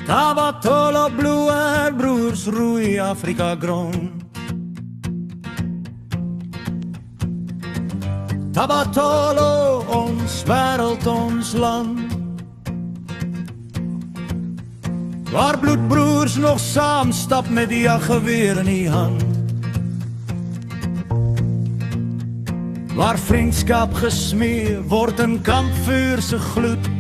Tabatolo Blue en broers roei Afrika grond. Tabatolo, ons wêreld, ons land. Waar bloedbroers nog saam stap met die jaggeweer in die hand. Waar vriendskap gesmee word in kampvuur se gloed.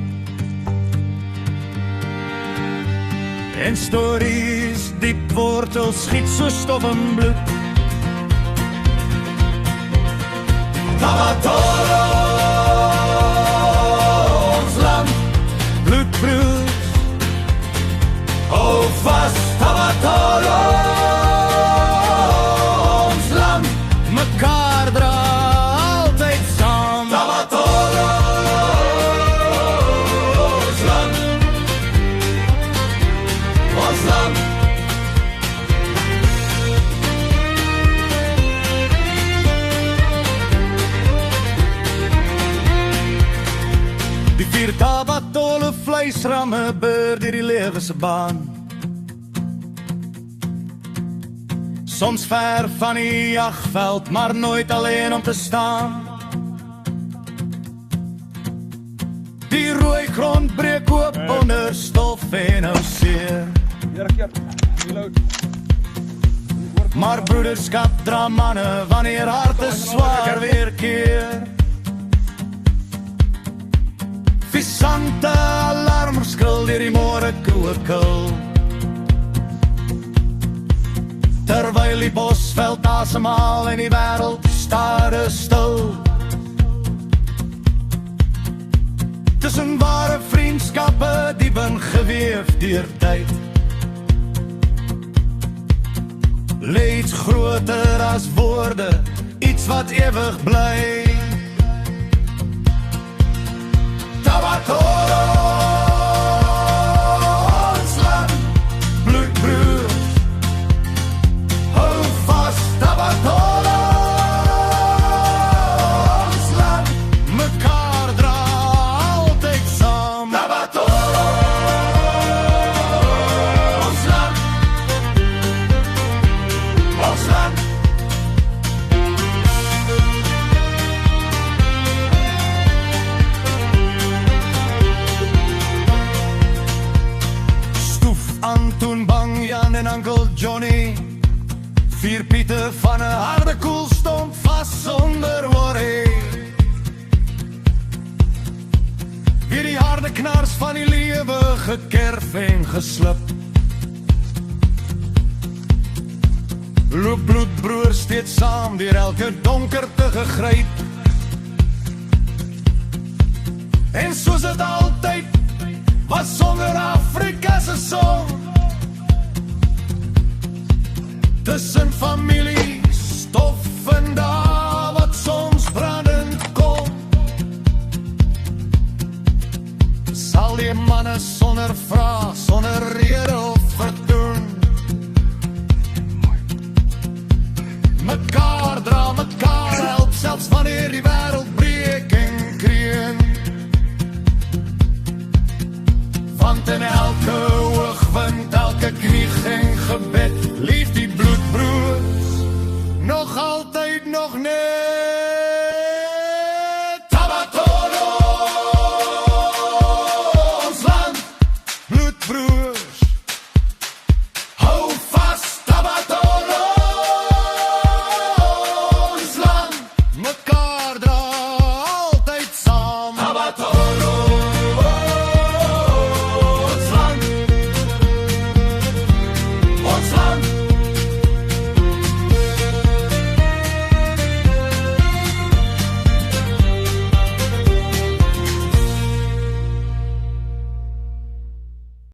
En stories diep wortels skiet so stof en bloed. Tabatolo, ons land, bloedbroers, hou vast, Tabatolo, ons land, mekaar dra altyd saam. Tabatolo, ons land, ons land. Die vier Tabatolo vleisramme beur deur die lewe se baan. Soms ver van die jagveld, maar nooit alleen om te staan. Die rooi grond breek oop onder stof en nou seer. Maar broederskap dra manne wanneer harte swaar weerkeer. Visante alarmskil deur die môre krokel. Terwyl die bosveld asemhaal en die wêreld stare stil. Tussen ware vriendskappe diep ingeweef deur tyd. Lê iets groter as woorde, iets wat ewig bly. Tabatolo, ons land, bloedbroers, hou vast, Tabatolo, ons land, mekaar dra altyd saam. Tabatolo, ons land, ons land. Anton, Bang, Jan en Uncle Johnny. Vier Piete van 'n harde koel stomp vas sonder worry. Weer die harde knars van die lewe gekerf en geslip. Loop bloedbroers steeds saam deur elke donkerte gegryp. En soos dit altyd was sonder Afrika se song. Tussen familie, stof en daar wat soms brandend kom. Sal die manne sonder vraag, sonder rede of verdoen. Mekaar dra, mekaar help, selfs wanneer die wêreld